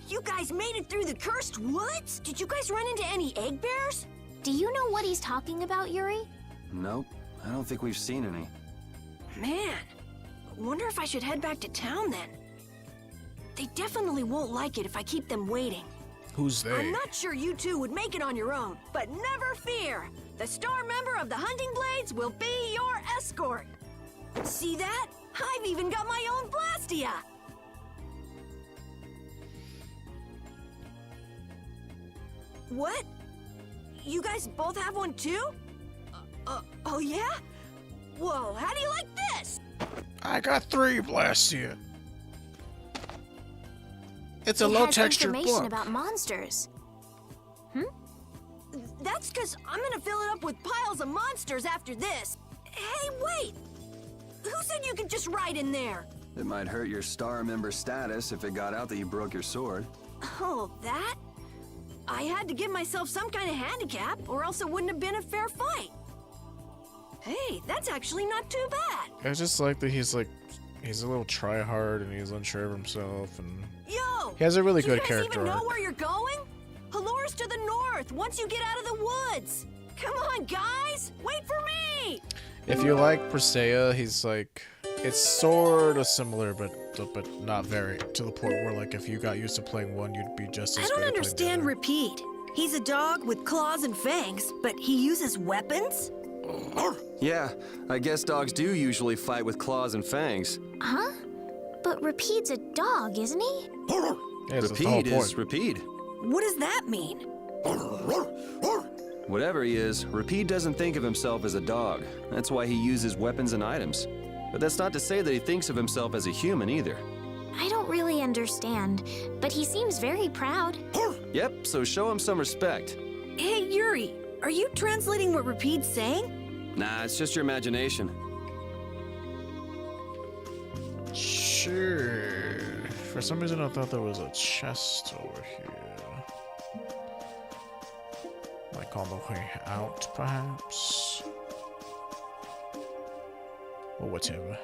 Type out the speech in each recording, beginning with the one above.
You guys made it through the cursed woods? Did you guys run into any egg bears? Do you know what he's talking about, Yuri? Nope, I don't think we've seen any. Man, wonder if I should head back to town then. They definitely won't like it if I keep them waiting. Who's they? I'm not sure you two would make it on your own, but never fear. The star member of the Hunting Blades will be your escort. See that? I've even got my own Blastia. What? You guys both have one too? Oh yeah? Whoa, how do you like this? I got 3 Blastia. It's a It has low-texture information book. about monsters. That's because I'm gonna fill it up with piles of monsters after this. Hey, wait! Who said you could just ride in there? It might hurt your star member status if it got out that you broke your sword. Oh, that? I had to give myself some kind of handicap, or else it wouldn't have been a fair fight. Hey, that's actually not too bad. I just like that he's a little try-hard and he's unsure of himself, and Yo! he has a really do good you guys character even know arc. where you're going? Halure's to the north, once you get out of the woods. Come on, guys! Wait for me! If you like Presea, he's like, it's sort of similar, but not very, to the point where like if you got used to playing one, you'd be just as I good don't at playing the understand other. Repeat. He's a dog with claws and fangs, but he uses weapons? Yeah, I guess dogs do usually fight with claws and fangs. Huh? But Repeat's a dog, isn't he? Yeah, that's the whole Repeat is point. Repeat. What does that mean? Whatever he is, Repeat doesn't think of himself as a dog. That's why he uses weapons and items. But that's not to say that he thinks of himself as a human either. I don't really understand, but he seems very proud. Yep, so show him some respect. Hey, Yuri, are you translating what Repeat's saying? Nah, it's just your imagination. Sure. For some reason, I thought there was a chest over here. Like on the way out, perhaps? Or whatever.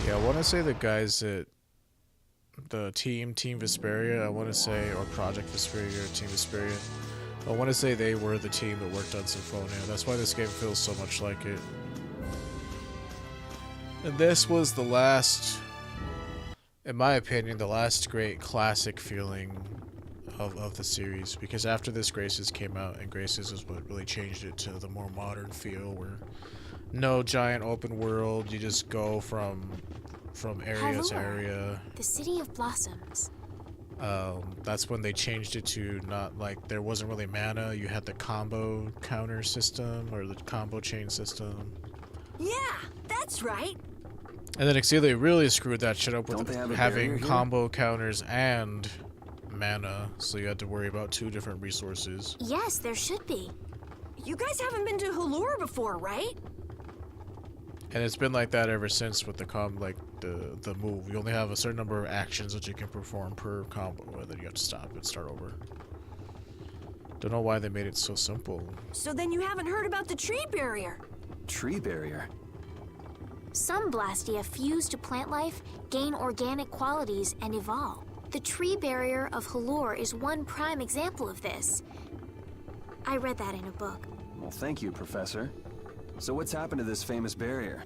Yeah, I want to say the guys at the Team Vesperia, I want to say, or Project Vesperia, or Team Vesperia, I want to say they were the team that worked on Symphonia. That's why this game feels so much like it. And this was the last, in my opinion, the last great classic feeling of the series. Because after this, Graces came out, and Graces is what really changed it to the more modern feel, where no giant open world, you just go from area to Halure, area. the City of Blossoms. That's when they changed it to not like there wasn't really mana. You had the combo counter system or the combo chain system. Yeah, that's right. And then Exilio really screwed that shit up with Don't they have a having barrier here? combo counters and mana, so you had to worry about 2 different resources. Yes, there should be. You guys haven't been to Halure before, right? And it's been like that ever since with the move. You only have a certain number of actions that you can perform per combo, and then you have to stop and start over. Don't know why they made it so simple. So then you haven't heard about the tree barrier. Tree barrier. Some Blastia fuse to plant life, gain organic qualities, and evolve. The tree barrier of Halure is one prime example of this. I read that in a book. Well, thank you, Professor. So what's happened to this famous barrier?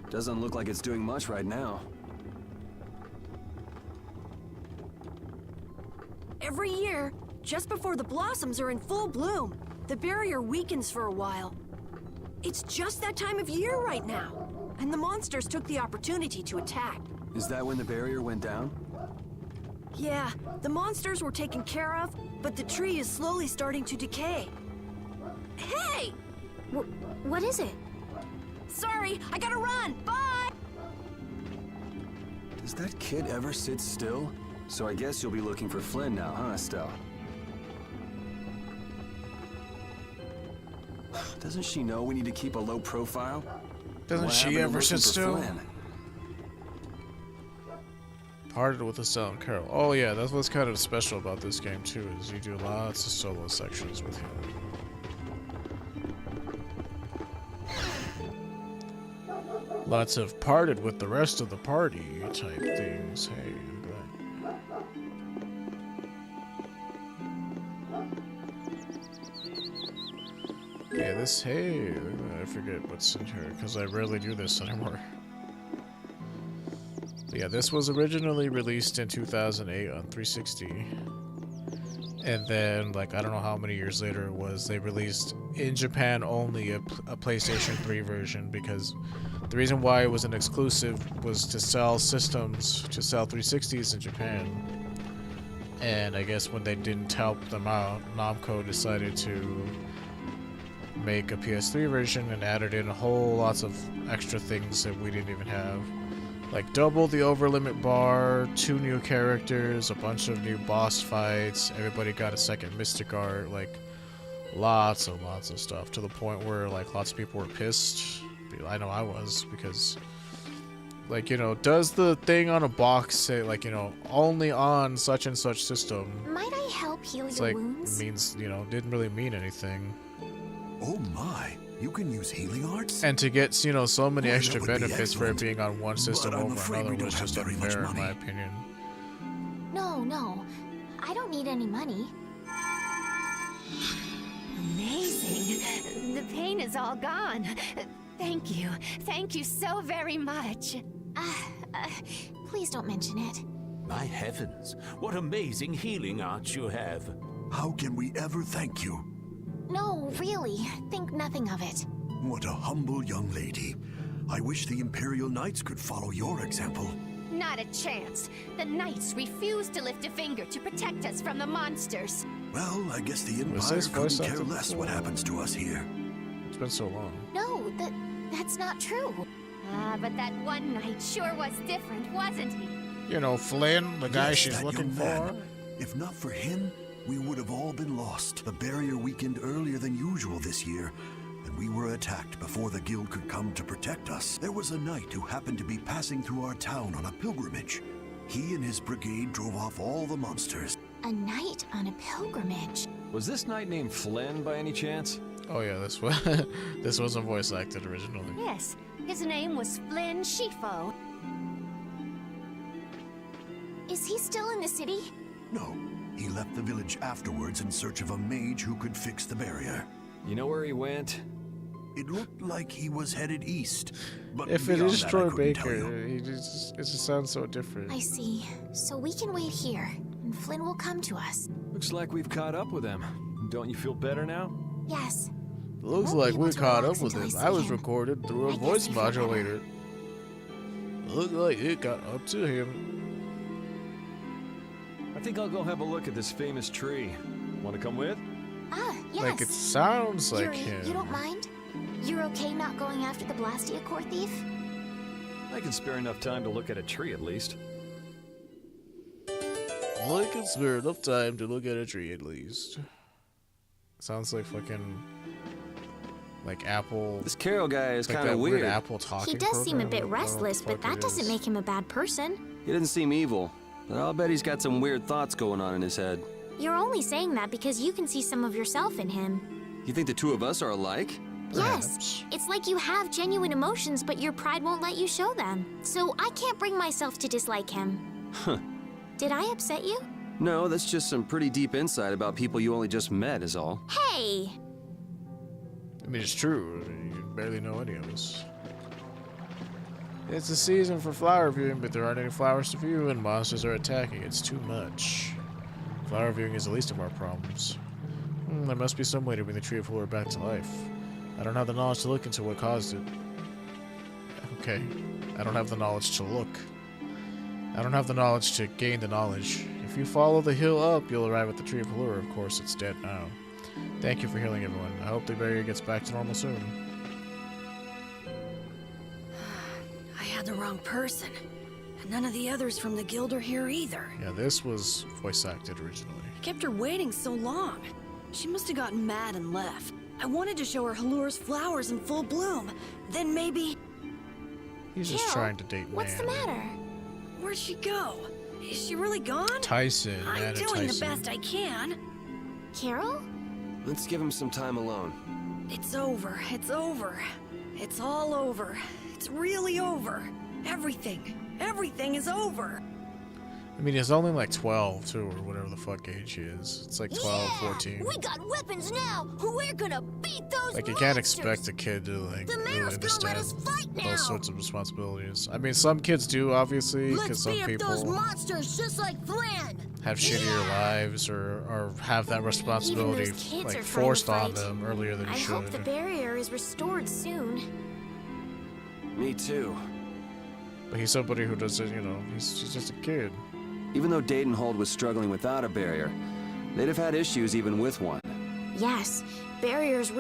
Doesn't look like it's doing much right now. Every year, just before the blossoms are in full bloom, the barrier weakens for a while. It's just that time of year right now, and the monsters took the opportunity to attack. Is that when the barrier went down? Yeah, the monsters were taken care of, but the tree is slowly starting to decay. Hey! What is it? Sorry, I gotta run! Bye! Does that kid ever sit still? So I guess you'll be looking for Flynn now, huh, Estelle? Doesn't she know we need to keep a low profile? Doesn't What she happened to ever looking sit for still? Flynn? Parted with a silent Carol. Oh yeah, that's what's kind of special about this game too, is you do lots of solo sections with him. Lots of parted with the rest of the party type things. Hey, look at that. Yeah, this, hey, look at that. I forget what's in here, because I rarely do this anymore. But yeah, this was originally released in 2008 on 360. And then, like, I don't know how many years later it was, they released, in Japan only, a PlayStation 3 version, because the reason why it was an exclusive was to sell systems, to sell 360s in Japan. And I guess when they didn't help them out, Namco decided to make a PS3 version and added in a whole lots of extra things that we didn't even have. Like double the overlimit bar, 2 new characters, a bunch of new boss fights, everybody got a second mystic art, like lots and lots of stuff, to the point where like lots of people were pissed. I know I was, because like, you know, does the thing on a box say like, you know, only on such and such system? Might I help heal It's your like, wounds? it means, you know, didn't really mean anything. Oh my, you can use healing arts? And to get, you know, so many Well, that extra would be benefits for it excellent. being on one system But I'm over afraid another we was don't have just very much unfair in my money. opinion. No, I don't need any money. Amazing. The pain is all gone. Thank you. Thank you so very much. Please don't mention it. My heavens, what amazing healing arts you have. How can we ever thank you? No, really, think nothing of it. What a humble young lady. I wish the Imperial Knights could follow your example. Not a chance. The Knights refuse to lift a finger to protect us from the monsters. Well, I guess the Was Empire this voice couldn't care acted less what before? happens to us here. It's been so long. No, that's not true. But that one knight sure was different, wasn't he? You know, Flynn, the guy Yes, she's that looking young for. man. If not for him, we would have all been lost. The barrier weakened earlier than usual this year, and we were attacked before the guild could come to protect us. There was a knight who happened to be passing through our town on a pilgrimage. He and his brigade drove off all the monsters. A knight on a pilgrimage. Was this knight named Flynn by any chance? Oh yeah, this was this wasn't voice acted originally. Yes, his name was Flynn Shifo. Is he still in the city? No, he left the village afterwards in search of a mage who could fix the barrier. You know where he went? It looked like he was headed east, but If it beyond is that, I Troy couldn't tell you. Baker, it just sounds so different. I see. So we can wait here, and Flynn will come to us. Looks like we've caught up with him. Don't you feel better now? Yes. Looks won't like be we able to caught relax up with until I him. see I was him. recorded through a I guess voice I feel better. modulator. Looked like it got up to him. I think I'll go have a look at this famous tree. Want to come with? Yes. Like it sounds like Yuri, him. you don't mind? You're okay not going after the Blastia core thief? I can spare enough time to look at a tree at least. I can spare enough time to look at a tree at least. Sounds like fucking like Apple. This Carol guy is Like kind that of weird weird. Apple talking. He does seem a program. bit I don't know what the restless, but fuck that it doesn't is. make him a bad person. He doesn't seem evil, but I'll bet he's got some weird thoughts going on in his head. You're only saying that because you can see some of yourself in him. You think the two of us are alike? Yes. Perhaps. It's like you have genuine emotions, but your pride won't let you show them. So I can't bring myself to dislike him. Huh. Did I upset you? No, that's just some pretty deep insight about people you only just met is all. Hey! I mean, it's true. You barely know any of us. It's the season for flower viewing, but there aren't any flowers to view, and monsters are attacking. It's too much. Flower viewing is the least of our problems. There must be some way to bring the Tree of Halure back to life. I don't have the knowledge to look into what caused it. Okay. I don't have the knowledge to look. I don't have the knowledge to gain the knowledge. If you follow the hill up, you'll arrive at the Tree of Halure. Of course, it's dead now. Thank you for healing everyone. I hope the barrier gets back to normal soon. I had the wrong person. And none of the others from the guild are here either. Yeah, this was voice acted originally. Kept her waiting so long. She must have gotten mad and left. I wanted to show her Halure's flowers in full bloom. Then maybe... He's just Carol, trying to date what's the man. matter? Where'd she go? Is she really gone? Tyson, I'm man, doing Tyson. the best I can. Carol? Let's give him some time alone. It's over. It's over. It's all over. It's really over. Everything is over. I mean, he's only like 12, too, or whatever the fuck age he is. It's like 12, 14. We got weapons now! We're gonna beat those Like, you can't expect a kid to, like, really understand those sorts of responsibilities. I mean, some kids do, obviously, because some people monsters just like Flan! have shittier lives or have that responsibility, Even those kids like, are trying to forced on fight. them earlier than I it hope the should. barrier is restored soon. Me too. But he's somebody who doesn't, you know, he's just a kid. Even though Dadenhold was struggling without a barrier, they'd have had issues even with one. Yes, barriers